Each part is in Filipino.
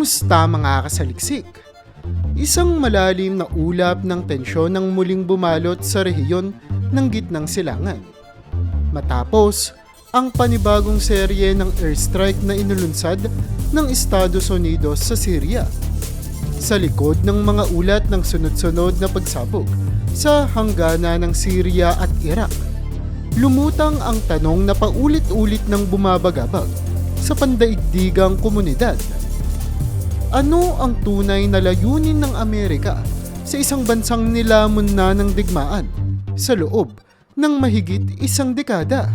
Kumusta mga kasaliksik? Isang malalim na ulap ng tensyon nang muling bumalot sa rehiyon ng gitnang silangan. Matapos ang panibagong serye ng airstrike na inulunsad ng Estados Unidos sa Syria. Sa likod ng mga ulat ng sunod-sunod na pagsabog sa hanggana ng Syria at Iraq, lumutang ang tanong na paulit-ulit ng bumabagabag sa pandaigdigang komunidad. Ano ang tunay na layunin ng Amerika sa isang bansang nilamon na ng digmaan sa loob ng mahigit isang dekada?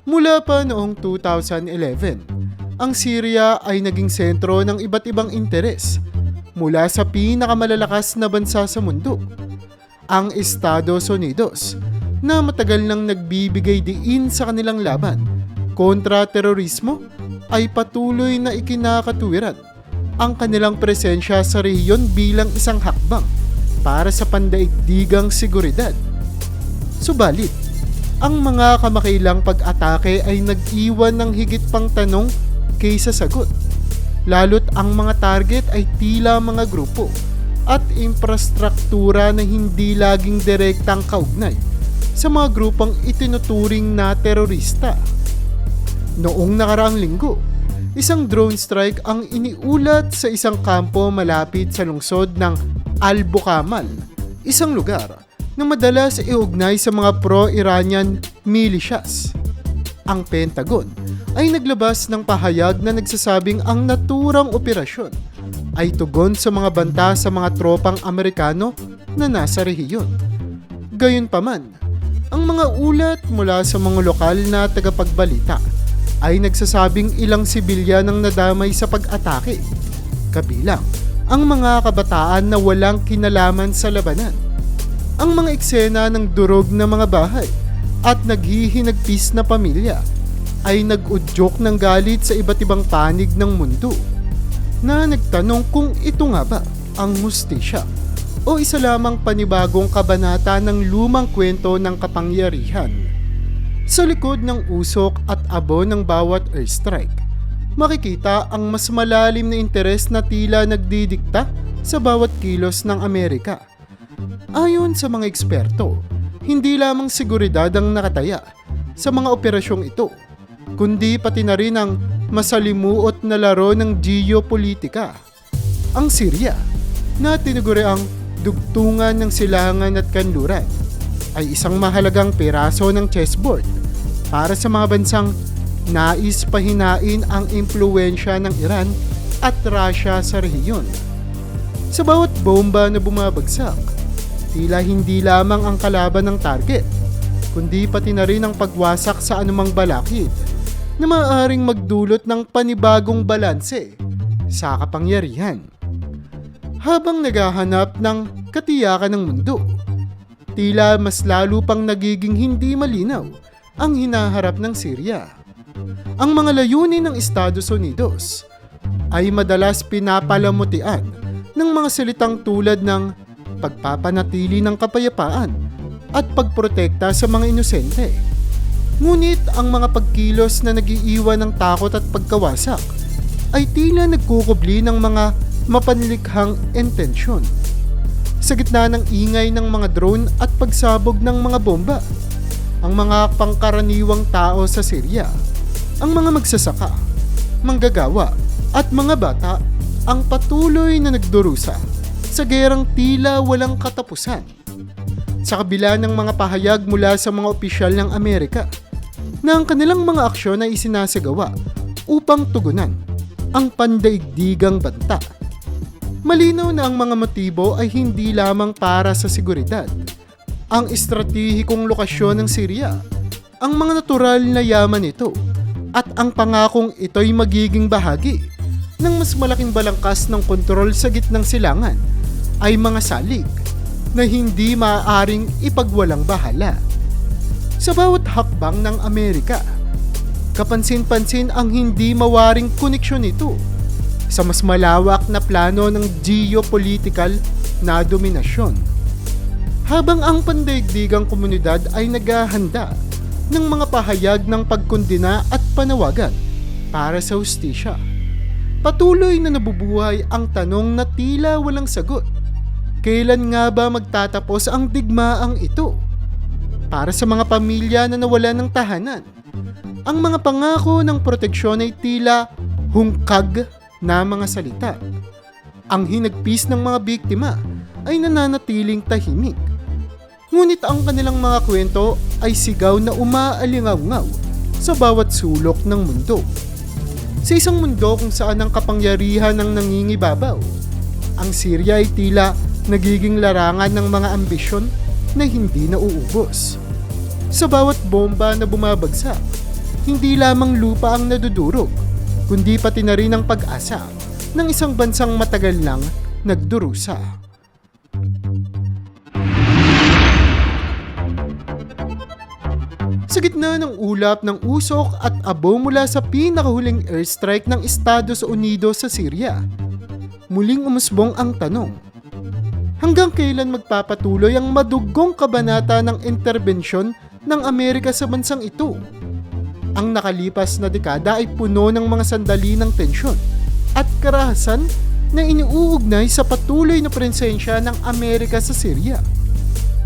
Mula pa noong 2011, ang Syria ay naging sentro ng iba't ibang interes mula sa pinakamalalakas na bansa sa mundo, ang Estados Unidos, na matagal nang nagbibigay diin sa kanilang laban kontra terorismo, ay patuloy na ikinakatuwiran ang kanilang presensya sa rehiyon bilang isang hakbang para sa pandaigdigang seguridad. Subalit, ang mga kamakailang pag-atake ay nag-iwan ng higit pang tanong kaysa sagot, lalo't ang mga target ay tila mga grupo at infrastruktura na hindi laging direktang kaugnay sa mga grupong itinuturing na terorista. Noong nakaraang linggo, isang drone strike ang iniulat sa isang kampo malapit sa lungsod ng Al-Bukamal, isang lugar na madalas iugnay sa mga pro-Iranian militias. Ang Pentagon ay naglabas ng pahayag na nagsasabing ang naturang operasyon ay tugon sa mga banta sa mga tropang Amerikano na nasa rehiyon. Gayunpaman, ang mga ulat mula sa mga lokal na tagapagbalita ay nagsasabing ilang sibilyan ang nadamay sa pag-atake, kabilang ang mga kabataan na walang kinalaman sa labanan. Ang mga eksena ng durog na mga bahay at naghihinagpis na pamilya ay nag-udyok ng galit sa iba't ibang panig ng mundo na nagtanong kung ito nga ba ang hustisya o isa lamang panibagong kabanata ng lumang kwento ng kapangyarihan. Sa likod ng usok at abo ng bawat airstrike, makikita ang mas malalim na interes na tila nagdidikta sa bawat kilos ng Amerika. Ayon sa mga eksperto, hindi lamang seguridad ang nakataya sa mga operasyong ito, kundi pati na rin ang masalimuot na laro ng geopolitika. Ang Syria, na tinuguri ang dugtungan ng silangan at kanluran, ay isang mahalagang piraso ng chessboard para sa mga bansang nais pahinain ang impluwensya ng Iran at Russia sa rehiyon. Sa bawat bomba na bumabagsak, tila hindi lamang ang kalaban ng target, kundi pati na rin ang pagwasak sa anumang balakid na maaaring magdulot ng panibagong balanse sa kapangyarihan. Habang naghahanap ng katiyakan ng mundo, tila mas lalo pang nagiging hindi malinaw ang hinaharap ng Syria. Ang mga layunin ng Estados Unidos ay madalas pinapalamutian ng mga salitang tulad ng pagpapanatili ng kapayapaan at pagprotekta sa mga inosente. Ngunit ang mga pagkilos na nagiiwan ng takot at pagkawasak ay tila nagkukubli ng mga mapanlikhang intensyon. Sa gitna ng ingay ng mga drone at pagsabog ng mga bomba, ang mga pangkaraniwang tao sa Syria, ang mga magsasaka, manggagawa at mga bata ang patuloy na nagdurusa sa gerang tila walang katapusan. Sa kabila ng mga pahayag mula sa mga opisyal ng Amerika na ang kanilang mga aksyon ay isinasagawa upang tugunan ang pandaigdigang banta, malinaw na ang mga motibo ay hindi lamang para sa seguridad. Ang estratehikong lokasyon ng Syria, ang mga natural na yaman nito, at ang pangakong ito'y magiging bahagi ng mas malaking balangkas ng kontrol sa gitnang silangan ay mga salik na hindi maaaring ipagwalang bahala. Sa bawat hakbang ng Amerika, kapansin-pansin ang hindi mawaring koneksyon nito sa mas malawak na plano ng geopolitical na dominasyon. Habang ang pandaigdigang komunidad ay naghahanda ng mga pahayag ng pagkondena at panawagan para sa hustisya, Patuloy na nabubuhay ang tanong na tila walang sagot. Kailan nga ba magtatapos ang digmaang ito? Para sa mga pamilya na nawala ng tahanan, ang mga pangako ng proteksyon ay tila hungkag na mga salita. Ang hinagpis ng mga biktima ay nananatiling tahimik. Ngunit ang kanilang mga kwento ay sigaw na umaalingaw-ngaw sa bawat sulok ng mundo. Sa isang mundo kung saan ang kapangyarihan ng nangingibabaw, ang Syria ay tila nagiging larangan ng mga ambisyon na hindi nauubos. Sa bawat bomba na bumabagsak, hindi lamang lupa ang nadudurog, kundi pati na rin ang pag-asa ng isang bansang matagal nang nagdurusa. Sa gitna ng ulap ng usok at abo mula sa pinakahuling airstrike ng Estados Unidos sa Syria, muling umusbong ang tanong, hanggang kailan magpapatuloy ang madugong kabanata ng interbensyon ng Amerika sa bansang ito? Ang nakalipas na dekada ay puno ng mga sandali ng tensyon at karahasan na iniuugnay sa patuloy na presensya ng Amerika sa Syria.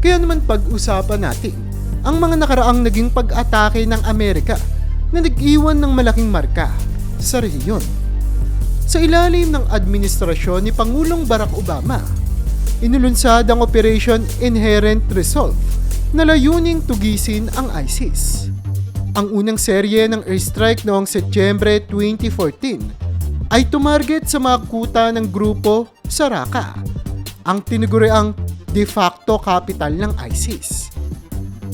Kaya naman pag-usapan natin ang mga nakaraang naging pag-atake ng Amerika na nag-iwan ng malaking marka sa rehiyon. Sa ilalim ng administrasyon ni Pangulong Barack Obama, inulunsad ang Operation Inherent Resolve na layuning tugisin ang ISIS. Ang unang serye ng airstrike noong Setyembre 2014 ay tumarget sa mga kuta ng grupo sa Raqqa, ang tinaguriang de facto capital ng ISIS.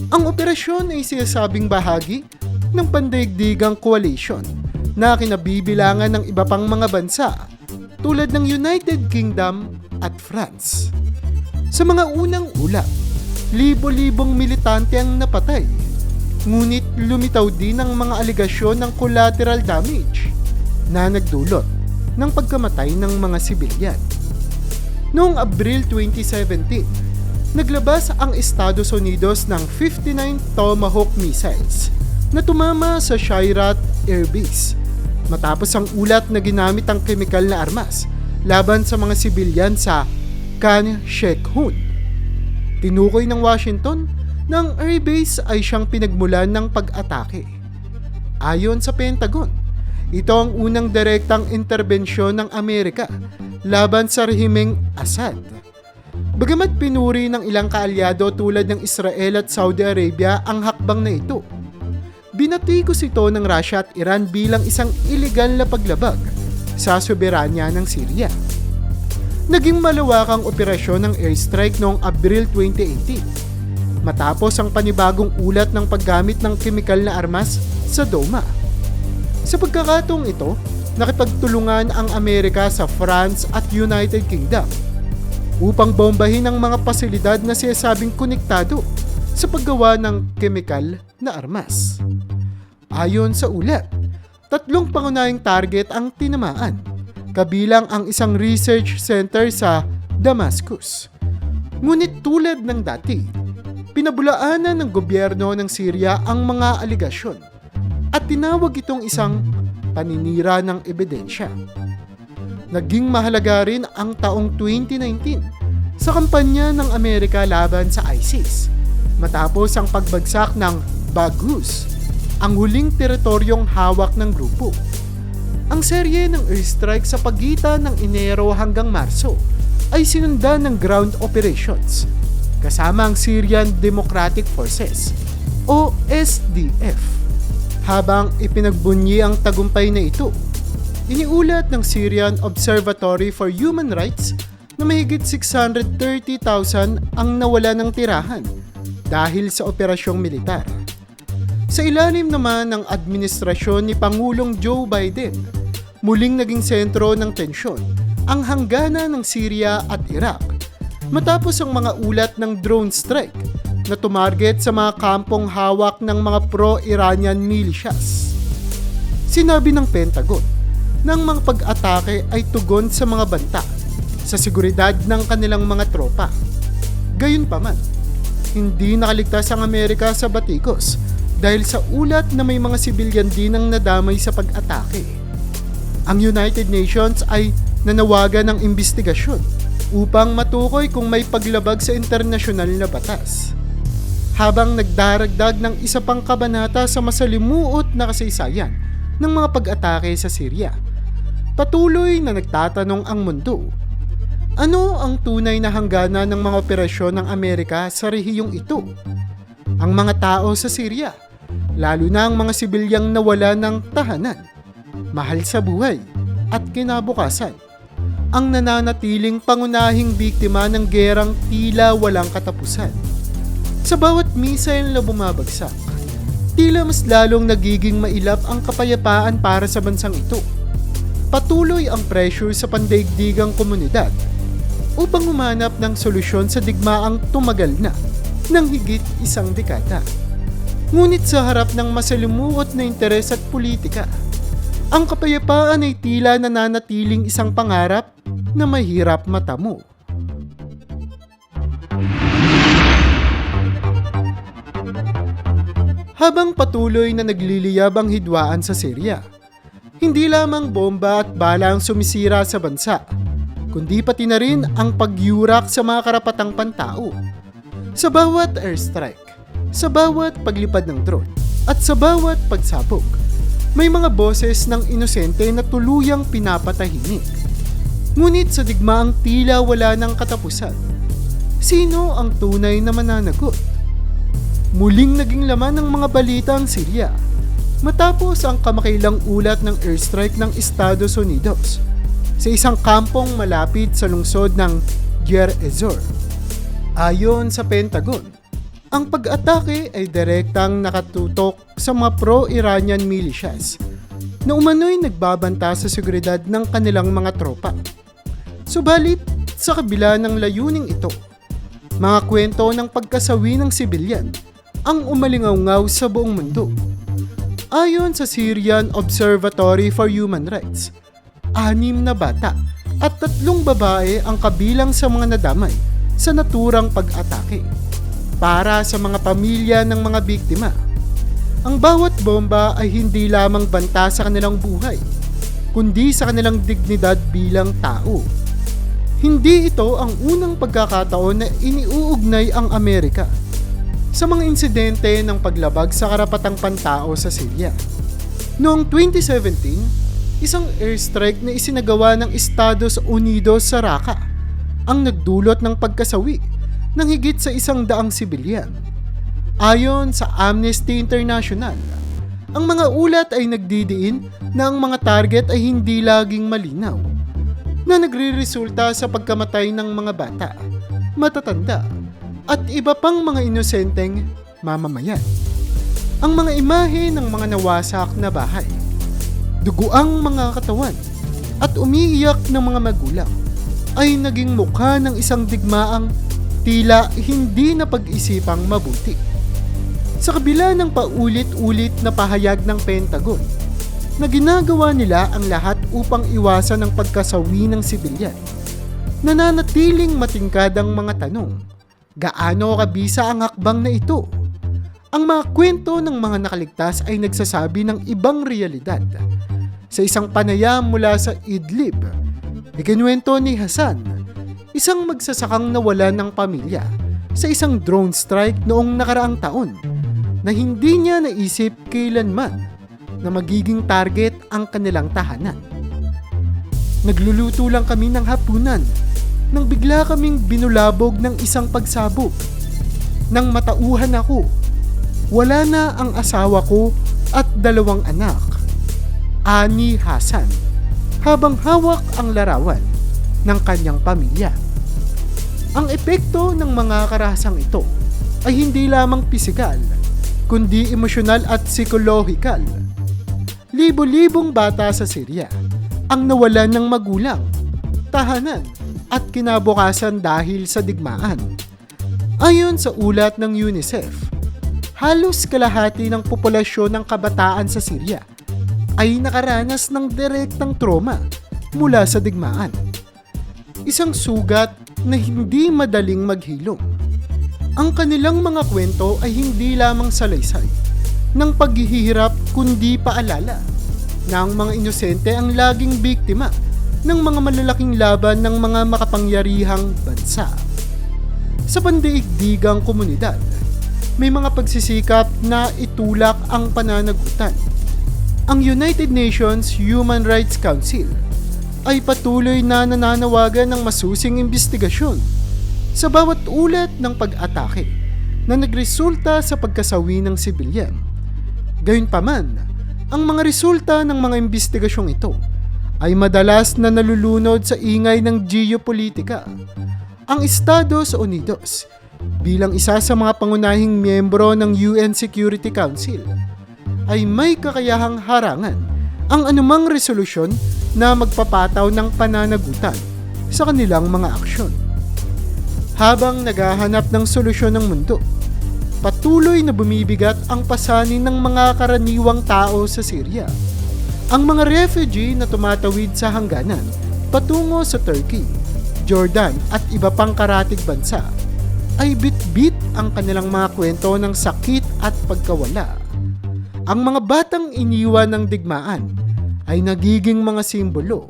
Ang operasyon ay sinasabing bahagi ng pandaigdigang coalition na kinabibilangan ng iba pang mga bansa tulad ng United Kingdom at France. Sa mga unang ulap, libo-libong militante ang napatay, ngunit lumitaw din ang mga aligasyon ng collateral damage na nagdulot ng pagkamatay ng mga sibilyan. Noong Abril 2017, naglabas ang Estados Unidos ng 59 Tomahawk missiles na tumama sa Shayrat Air Base matapos ang ulat na ginamit ang kemikal na armas laban sa mga sibilyan sa Khan Sheikhoun. Tinukoy ng Washington na ang airbase ay siyang pinagmulan ng pag-atake. Ayon sa Pentagon, ito ang unang direktang interbensyon ng Amerika laban sa rehimeng Assad. Bagamat pinuri ng ilang kaalyado tulad ng Israel at Saudi Arabia ang hakbang na ito, binatikos ito ng Russia at Iran bilang isang iligal na paglabag sa soberanya ng Syria. Naging malawakang operasyon ng airstrike noong Abril 2018 matapos ang panibagong ulat ng paggamit ng kemikal na armas sa Douma. Sa pagkakataong ito, nakipagtulungan ang Amerika sa France at United Kingdom upang bombahin ang mga pasilidad na sinasabing konektado sa paggawa ng kemikal na armas. Ayon sa ulat, 3 pangunahing target ang tinamaan, kabilang ang isang research center sa Damascus. Ngunit tulad ng dati, pinabulaanan ng gobyerno ng Syria ang mga aligasyon at tinawag itong isang paninira ng ebidensya. Naging mahalaga rin ang taong 2019 sa kampanya ng Amerika laban sa ISIS matapos ang pagbagsak ng Baghuz, ang huling teritoryong hawak ng grupo. Ang serye ng airstrike sa pagitan ng Enero hanggang Marso ay sinundan ng ground operations kasama ang Syrian Democratic Forces o SDF. Habang ipinagbunyi ang tagumpay na ito, iniulat ng Syrian Observatory for Human Rights na mahigit 630,000 ang nawala ng tirahan dahil sa operasyong militar. Sa ilalim naman ng administrasyon ni Pangulong Joe Biden, muling naging sentro ng tensyon ang hangganan ng Syria at Iraq matapos ang mga ulat ng drone strike na tumarget sa mga kampong hawak ng mga pro-Iranian militias. Sinabi ng Pentagon na ang mga pag-atake ay tugon sa mga banta sa seguridad ng kanilang mga tropa. Gayunpaman, hindi nakaligtas ang Amerika sa batikos dahil sa ulat na may mga sibilyan din ang nadamay sa pag-atake. Ang United Nations ay nanawagan ng imbestigasyon upang matukoy kung may paglabag sa internasyonal na batas. Habang nagdaragdag ng isa pang kabanata sa masalimuot na kasaysayan ng mga pag-atake sa Syria, patuloy na nagtatanong ang mundo. Ano ang tunay na hangganan ng mga operasyon ng Amerika sa rehiyong ito? Ang mga tao sa Syria, lalo na ang mga sibilyang nawala ng tahanan, mahal sa buhay at kinabukasan, ang nananatiling pangunahing biktima ng gerang tila walang katapusan. Sa bawat missile na bumabagsak, tila mas lalong nagiging mailap ang kapayapaan para sa bansang ito. Patuloy ang pressure sa pandaigdigang komunidad upang humanap ng solusyon sa digmaang tumagal na ng higit isang dekada. Ngunit sa harap ng masalimuot na interes at politika, ang kapayapaan ay tila nananatiling isang pangarap na mahirap matamo. Habang patuloy na nagliliyab ang hidwaan sa Syria, hindi lamang bomba at bala ang sumisira sa bansa, kundi pati na rin ang pagyurak sa mga karapatang pantao. Sa bawat airstrike, sa bawat paglipad ng drone, at sa bawat pagsabog, may mga boses ng inosente na tuluyang pinapatahimik. Ngunit sa digmaang tila wala ng katapusan, sino ang tunay na mananagot? Muling naging laman ng mga balita ang Syria matapos ang kamakailang ulat ng airstrike ng Estados Unidos sa isang kampong malapit sa lungsod ng Deir ez-Zor. Ayon sa Pentagon, ang pag-atake ay direktang nakatutok sa mga pro-Iranian militias na umano'y nagbabanta sa seguridad ng kanilang mga tropa. Subalit, sa kabila ng layuning ito, mga kwento ng pagkasawi ng sibilyan ang umalingaw-ngaw sa buong mundo. Ayon sa Syrian Observatory for Human Rights, 6 na bata at 3 babae ang kabilang sa mga nadamay sa naturang pag-atake. Para sa mga pamilya ng mga biktima, ang bawat bomba ay hindi lamang banta sa kanilang buhay, kundi sa kanilang dignidad bilang tao. Hindi ito ang unang pagkakataon na iniuugnay ang Amerika sa mga insidente ng paglabag sa karapatang pantao sa Syria. Noong 2017, isang airstrike na isinagawa ng Estados Unidos sa Raqqa ang nagdulot ng pagkasawi ng higit sa 100 sibilyan. Ayon sa Amnesty International, ang mga ulat ay nagdidiin na ang mga target ay hindi laging malinaw, na nagre-resulta sa pagkamatay ng mga bata, matatanda, at iba pang mga inosenteng mamamayan. Ang mga imahe ng mga nawasak na bahay, duguang mga katawan, at umiiyak ng mga magulang ay naging mukha ng isang digmaang tila hindi na pag-isipang mabuti. Sa kabila ng paulit-ulit na pahayag ng Pentagon na ginagawa nila ang lahat upang iwasan ang pagkasawi ng sibilyan, nananatiling matingkad ang mga tanong. Gaano kabisa ang hakbang na ito? Ang mga kwento ng mga nakaligtas ay nagsasabi ng ibang realidad. Sa isang panayam mula sa Idlib, ikinuwento ni Hassan, isang magsasakang nawalan ng pamilya sa isang drone strike noong nakaraang taon, na hindi niya naisip kailanman na magiging target ang kanilang tahanan. Nagluluto lang kami ng hapunan nang bigla kaming binulabog ng isang pagsabog. Nang matauhan ako, wala na ang asawa ko at 2 anak. Ani Hassan, habang hawak ang larawan ng kanyang pamilya. Ang epekto ng mga karahasang ito ay hindi lamang pisikal, kundi emosyonal at psikolohikal. Libo-libong bata sa Syria ang nawalan ng magulang, tahanan, at kinabukasan dahil sa digmaan. Ayon sa ulat ng UNICEF, halos kalahati ng populasyon ng kabataan sa Syria ay nakaranas ng direktang trauma mula sa digmaan. Isang sugat na hindi madaling maghilom. Ang kanilang mga kwento ay hindi lamang salaysay ng paghihirap kundi paalala na ang mga inosente ang laging biktima ng mga malalaking laban ng mga makapangyarihang bansa. Sa pandaigdigang komunidad, may mga pagsisikap na itulak ang pananagutan. Ang United Nations Human Rights Council ay patuloy na nananawagan ng masusing imbestigasyon sa bawat ulat ng pag-atake na nagresulta sa pagkasawi ng sibilyan. Gayunpaman, ang mga resulta ng mga imbestigasyong ito ay madalas na nalulunod sa ingay ng geopolitika. Ang Estados Unidos, bilang isa sa mga pangunahing miyembro ng UN Security Council, ay may kakayahang harangan ang anumang resolusyon na magpapataw ng pananagutan sa kanilang mga aksyon. Habang naghahanap ng solusyon ng mundo, patuloy na bumibigat ang pasanin ng mga karaniwang tao sa Syria. Ang mga refugee na tumatawid sa hangganan patungo sa Turkey, Jordan at iba pang karatig bansa ay bit-bit ang kanilang mga kwento ng sakit at pagkawala. Ang mga batang iniwan ng digmaan ay nagiging mga simbolo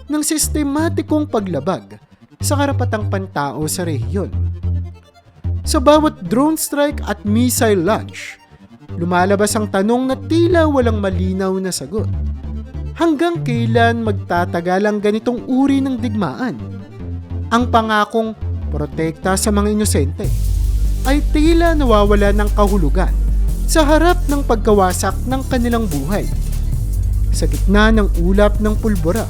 ng sistematikong paglabag sa karapatang pantao sa rehiyon. Sa bawat drone strike at missile launch, lumalabas ang tanong na tila walang malinaw na sagot. Hanggang kailan magtatagal ang ganitong uri ng digmaan? Ang pangakong protekta sa mga inosente ay tila nawawala ng kahulugan sa harap ng pagkawasak ng kanilang buhay. Sa gitna ng ulap ng pulbura,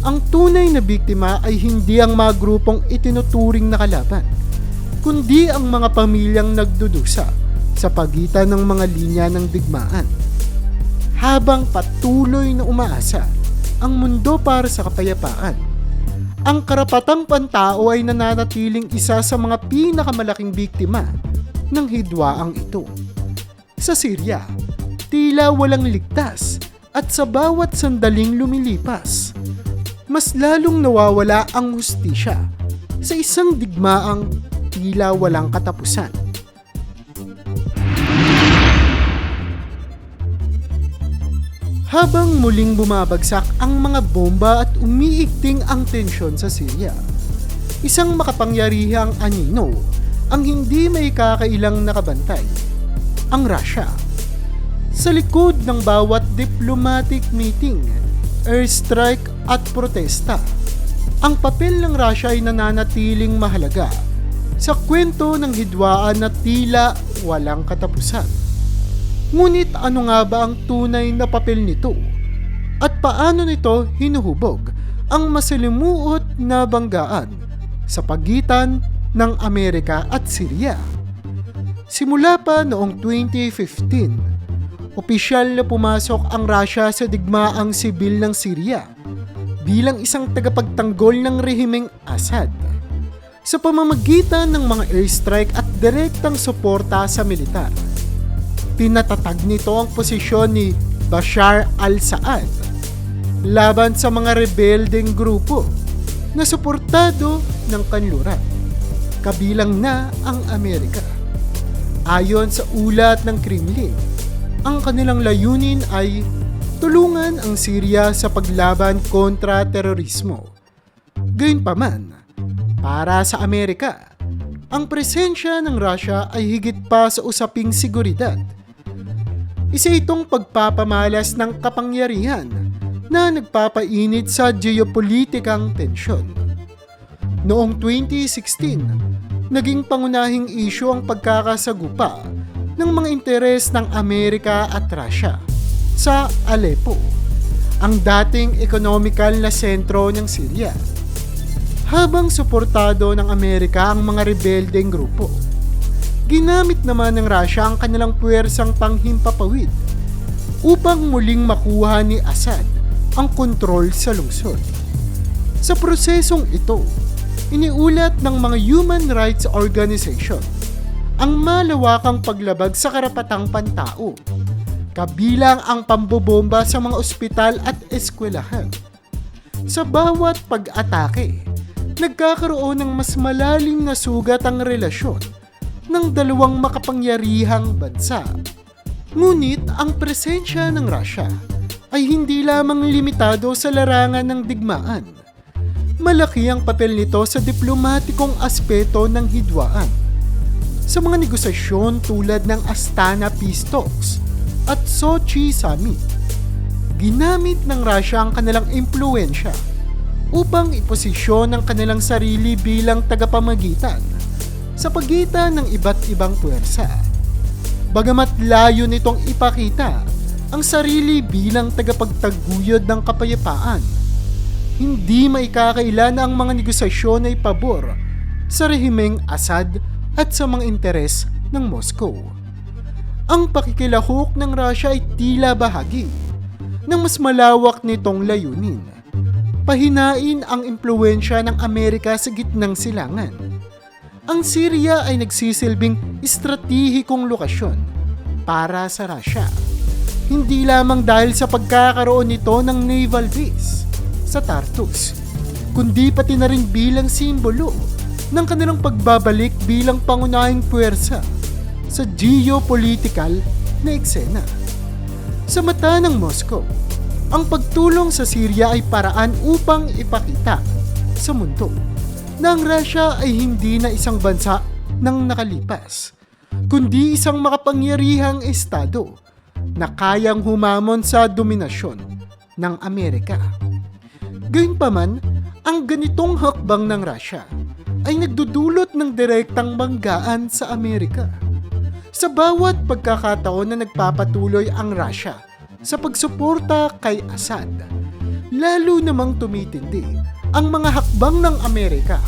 ang tunay na biktima ay hindi ang mga grupong itinuturing na kalaban, kundi ang mga pamilyang nagdudusa sa pagitan ng mga linya ng digmaan. Habang patuloy na umaasa ang mundo para sa kapayapaan, ang karapatang pantao ay nananatiling isa sa mga pinakamalaking biktima ng hidwaang ito. Sa Syria, tila walang ligtas at sa bawat sandaling lumilipas, mas lalong nawawala ang hustisya sa isang digmaang tila walang katapusan. Habang muling bumabagsak ang mga bomba at umiigting ang tensyon sa Syria, isang makapangyarihang anino ang hindi may kakailang nakabantay, ang Russia. Sa likod ng bawat diplomatic meeting, airstrike at protesta, ang papel ng Russia ay nananatiling mahalaga sa kwento ng hidwaan na tila walang katapusan. Ngunit ano nga ba ang tunay na papel nito? At paano nito hinuhubog ang masalimuot na banggaan sa pagitan ng Amerika at Syria? Simula pa noong 2015, opisyal na pumasok ang Russia sa digmaang sibil ng Syria bilang isang tagapagtanggol ng rehimeng Assad sa pamamagitan ng mga airstrike at direktang suporta sa militar. Pinatatag nito ang posisyon ni Bashar al-Assad laban sa mga rebeldeng grupo na suportado ng kanluran, kabilang na ang Amerika. Ayon sa ulat ng Kremlin, ang kanilang layunin ay tulungan ang Syria sa paglaban kontra terorismo. Gayunpaman, para sa Amerika, ang presensya ng Russia ay higit pa sa usaping seguridad. Isa itong pagpapamalas ng kapangyarihan na nagpapainit sa geopolitikang tensyon. Noong 2016, naging pangunahing isyu ang pagkakasagupa ng mga interes ng Amerika at Russia sa Aleppo, ang dating economical na sentro ng Syria. Habang suportado ng Amerika ang mga rebeldeng grupo, ginamit naman ng Russia ang kanilang puwersang panghimpapawid upang muling makuha ni Assad ang kontrol sa lungsod. Sa prosesong ito, iniulat ng mga human rights organization ang malawakang paglabag sa karapatang pantao, kabilang ang pambobomba sa mga ospital at eskwelahan. Sa bawat pag-atake, nagkakaroon ng mas malalim na sugat ang relasyon ng dalawang makapangyarihang bansa. Ngunit ang presensya ng Russia ay hindi lamang limitado sa larangan ng digmaan. Malaki ang papel nito sa diplomatikong aspeto ng hidwaan. Sa mga negosasyon tulad ng Astana Peace Talks at Sochi Summit, ginamit ng Russia ang kanilang impluensya upang iposisyon ang kanilang sarili bilang tagapamagitan sa pagitan ng iba't ibang puwersa. Bagamat layo nitong ipakita ang sarili bilang tagapagtaguyod ng kapayapaan, hindi maikakaila na ang mga negosasyon ay pabor sa rehimeng Assad at sa mga interes ng Moscow. Ang pakikilahok ng Russia ay tila bahagi ng mas malawak nitong layunin: pahinain ang impluwensya ng Amerika sa gitnang silangan. Ang Syria ay nagsisilbing estratehikong lokasyon para sa Russia, hindi lamang dahil sa pagkakaroon nito ng naval base sa Tartus, kundi pati na rin bilang simbolo ng kanilang pagbabalik bilang pangunahing puwersa sa geopolitical na eksena. Sa mata ng Moscow, ang pagtulong sa Syria ay paraan upang ipakita sa mundo na ang Russia ay hindi na isang bansa ng nakalipas, kundi isang makapangyarihang estado na kayang humamon sa dominasyon ng Amerika. Gayunpaman, ang ganitong hakbang ng Russia ay nagdudulot ng direktang banggaan sa Amerika. Sa bawat pagkakataon na nagpapatuloy ang Russia sa pagsuporta kay Assad, lalo namang tumitindi ang mga hakbang ng Amerika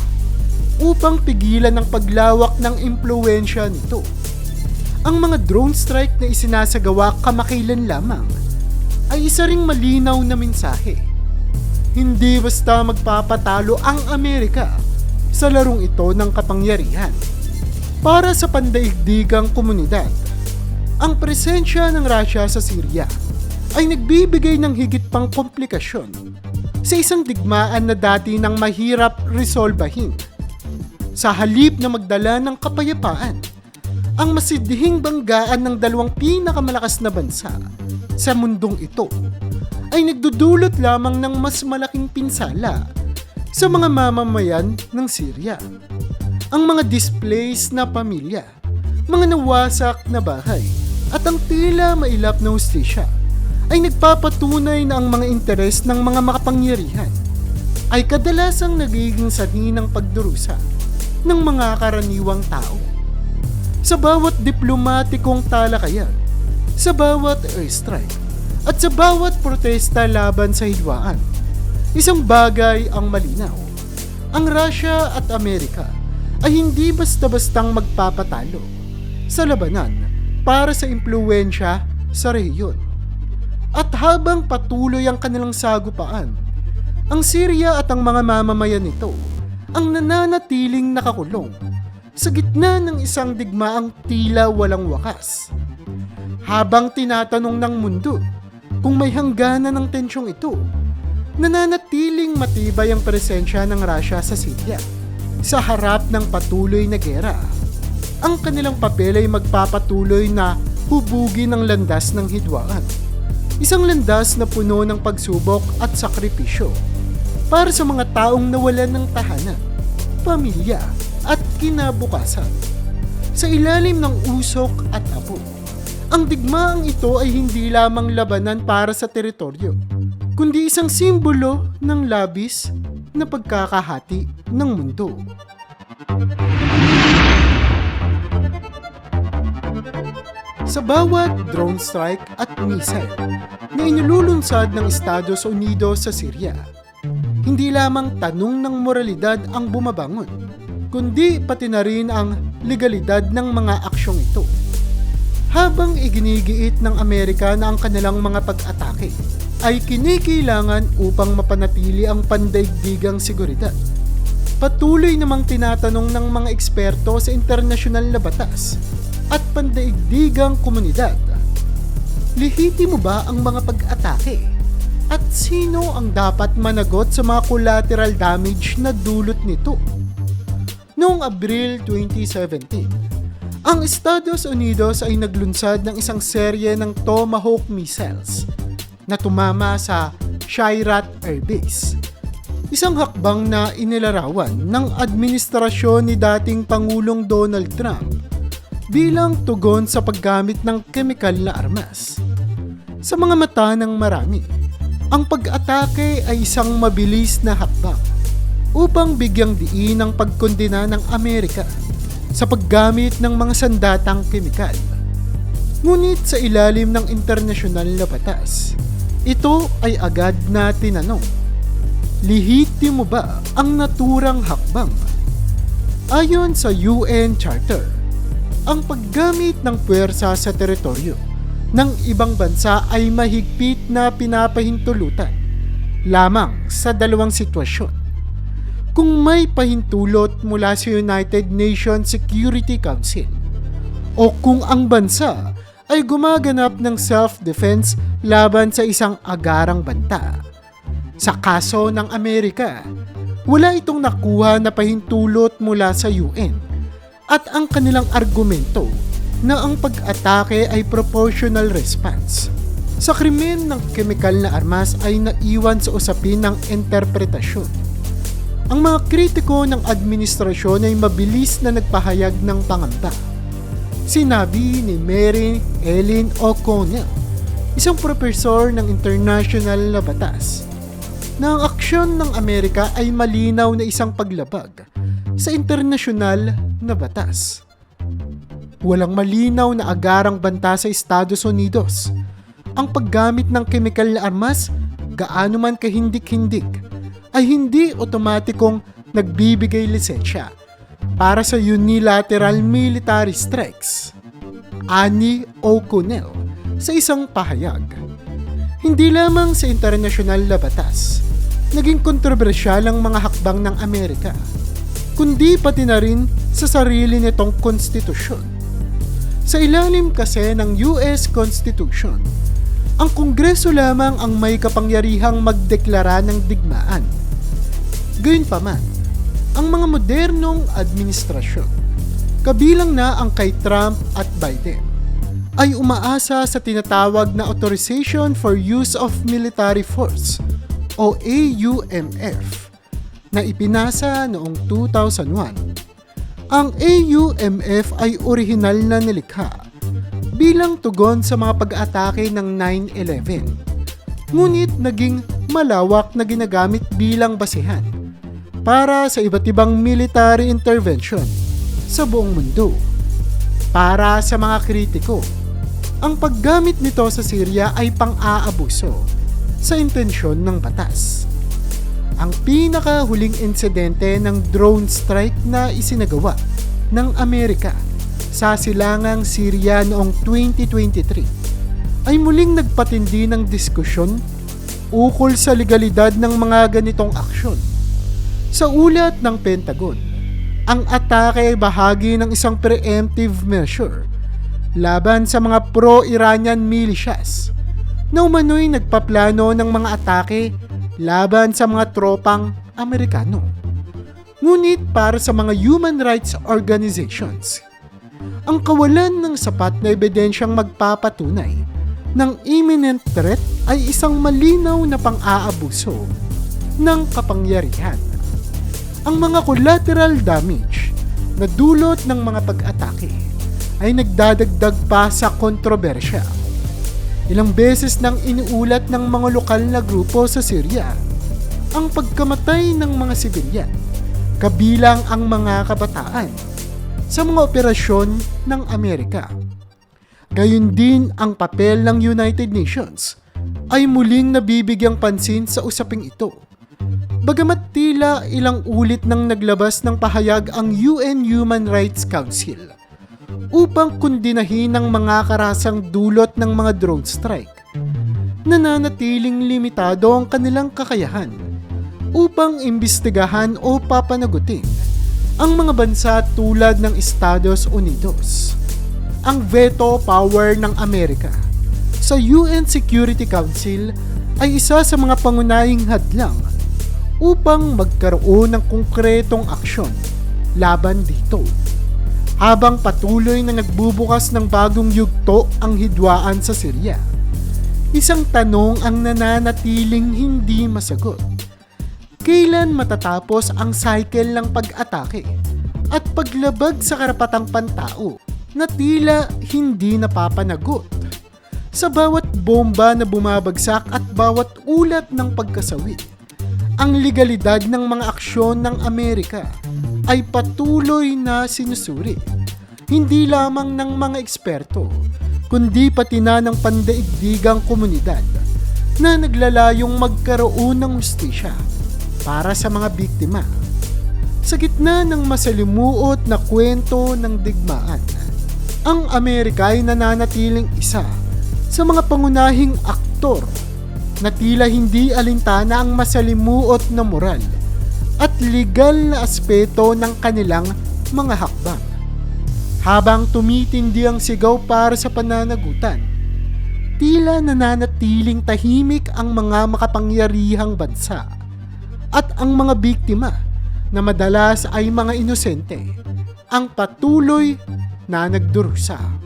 upang pigilan ang paglawak ng impluwensya nito. Ang mga drone strike na isinasagawa kamakailan lamang ay isa ring malinaw na mensahe. Hindi basta magpapatalo ang Amerika sa larong ito ng kapangyarihan. Para sa pandaigdigang komunidad, ang presensya ng Russia sa Syria ay nagbibigay ng higit pang komplikasyon sa isang digmaan na dati nang mahirap resolbahin. Sa halip na magdala ng kapayapaan, ang masidhing banggaan ng dalawang pinakamalakas na bansa sa mundong ito ay nagdudulot lamang ng mas malaking pinsala sa mga mamamayan ng Syria. Ang mga displaced na pamilya, mga nawasak na bahay, at ang tila mailap na hustisya ay nagpapatunay na ang mga interes ng mga makapangyarihan ay kadalasang nagiging sanhi ng pagdurusa ng mga karaniwang tao. Sa bawat diplomatikong talakayan, sa bawat airstrike, at sa bawat protesta laban sa hidwaan, isang bagay ang malinaw: ang Russia at Amerika ay hindi basta-bastang magpapatalo sa labanan para sa impluwensya sa rehiyon. At habang patuloy ang kanilang sagupaan, ang Syria at ang mga mamamayan nito ang nananatiling nakakulong sa gitna ng isang digmaang tila walang wakas. Habang tinatanong ng mundo kung may hangganan ng tensyong ito, nananatiling matibay ang presensya ng Russia sa Syria. Sa harap ng patuloy na gera, ang kanilang papel ay magpapatuloy na hubugin ang landas ng hidwaan. Isang landas na puno ng pagsubok at sakripisyo para sa mga taong nawalan ng tahanan, pamilya at kinabukasan. Sa ilalim ng usok at apo, ang digmaang ito ay hindi lamang labanan para sa teritoryo, kundi isang simbolo ng labis na pagkakahati ng mundo. Sa bawat drone strike at missile na inilulunsad ng Estados Unidos sa Syria, hindi lamang tanong ng moralidad ang bumabangon, kundi pati na rin ang legalidad ng mga aksyong ito. Habang iginigiit ng Amerika na ang kanilang mga pag-atake ay kinikilangan upang mapanatili ang pandaigdigang seguridad, patuloy namang tinatanong ng mga eksperto sa internasyonal na batas at pandaigdigang komunidad: lehitimo ba ang mga pag-atake? At sino ang dapat managot sa mga collateral damage na dulot nito? Noong Abril 2017, ang Estados Unidos ay naglunsad ng isang serye ng Tomahawk missiles na tumama sa Shayrat Air Base. Isang hakbang na inilarawan ng administrasyon ni dating Pangulong Donald Trump bilang tugon sa paggamit ng kemikal na armas. Sa mga mata ng marami, ang pag-atake ay isang mabilis na hakbang upang bigyang diin ang pagkondena ng Amerika sa paggamit ng mga sandatang kemikal. Ngunit sa ilalim ng internasyonal na batas, ito ay agad na tinanong, lihitimo ba ang naturang hakbang? Ayon sa UN Charter, ang paggamit ng puwersa sa teritoryo ng ibang bansa ay mahigpit na pinapahintulutan lamang sa dalawang sitwasyon. Kung may pahintulot mula sa United Nations Security Council o kung ang bansa ay gumaganap ng self-defense laban sa isang agarang banta. Sa kaso ng Amerika, wala itong nakuha na pahintulot mula sa UN at ang kanilang argumento na ang pag-atake ay proportional response sa krimen ng kemikal na armas ay naiwan sa usapin ng interpretasyon. Ang mga kritiko ng administrasyon ay mabilis na nagpahayag ng pangamba. Sinabi ni Mary Ellen O'Connell, isang profesor ng international na batas, na ang aksyon ng Amerika ay malinaw na isang paglabag sa internasyonal na batas. Walang malinaw na agarang banta sa Estados Unidos. Ang paggamit ng kemikal na armas, gaano man kahindik-hindik, ay hindi otomatikong nagbibigay lisensya para sa unilateral military strikes. Ani O'Connell sa isang pahayag. Hindi lamang sa internasyonal na batas, naging kontrobersyal ang mga hakbang ng Amerika, kundi pati na rin sa sarili nitong konstitusyon. Sa ilalim kasi ng US Constitution, ang Kongreso lamang ang may kapangyarihang magdeklara ng digmaan. Gayunpaman, ang mga modernong administrasyon, kabilang na ang kay Trump at Biden, ay umaasa sa tinatawag na Authorization for Use of Military Force o AUMF na ipinasa noong 2001. Ang AUMF ay orihinal na nilikha bilang tugon sa mga pag-atake ng 9/11, ngunit naging malawak na ginagamit bilang basehan para sa iba't ibang military intervention sa buong mundo. Para sa mga kritiko, ang paggamit nito sa Syria ay pang-aabuso sa intensyon ng batas. Ang pinakahuling insidente ng drone strike na isinagawa ng Amerika sa silangang Syria noong 2023 ay muling nagpatindi ng diskusyon ukol sa legalidad ng mga ganitong aksyon. Sa ulat ng Pentagon, ang atake ay bahagi ng isang preemptive measure laban sa mga pro-Iranian militias na umano'y nagpaplano ng mga atake laban sa mga tropang Amerikano. Ngunit para sa mga human rights organizations, ang kawalan ng sapat na ebidensyang magpapatunay ng imminent threat ay isang malinaw na pang-aabuso ng kapangyarihan. Ang mga collateral damage na dulot ng mga pag-atake ay nagdadagdag pa sa kontrobersya. Ilang beses nang iniulat ng mga lokal na grupo sa Syria ang pagkamatay ng mga sibilyan, kabilang ang mga kabataan, sa mga operasyon ng Amerika. Gayun din ang papel ng United Nations ay muling nabibigyang pansin sa usaping ito. Bagamat tila ilang ulit nang naglabas ng pahayag ang UN Human Rights Council upang kundinahin ang mga karasang dulot ng mga drone strike, nananatiling limitado ang kanilang kakayahan upang imbestigahan o papanagutin ang mga bansa tulad ng Estados Unidos. Ang veto power ng Amerika sa UN Security Council ay isa sa mga pangunahing hadlang upang magkaroon ng konkretong aksyon laban dito. Habang patuloy na nagbubukas ng bagong yugto ang hidwaan sa Syria, Isang tanong ang nananatiling hindi masagot. Kailan matatapos ang cycle ng pag-atake at paglabag sa karapatang pantao na tila hindi napapanagot? Sa bawat bomba na bumabagsak at bawat ulat ng pagkasawid, ang legalidad ng mga aksyon ng Amerika ay patuloy na sinusuri, hindi lamang ng mga eksperto, kundi pati na ng pandaigdigang komunidad na naglalayong magkaroon ng hustisya para sa mga biktima. Sa gitna ng masalimuot na kwento ng digmaan, ang Amerika ay nananatiling isa sa mga pangunahing aktor na tila hindi alintana ang masalimuot na moral at legal na aspeto ng kanilang mga hakbang. Habang tumitindi ang sigaw para sa pananagutan, tila nananatiling tahimik ang mga makapangyarihang bansa at ang mga biktima na madalas ay mga inosente ang patuloy na nagdurusa.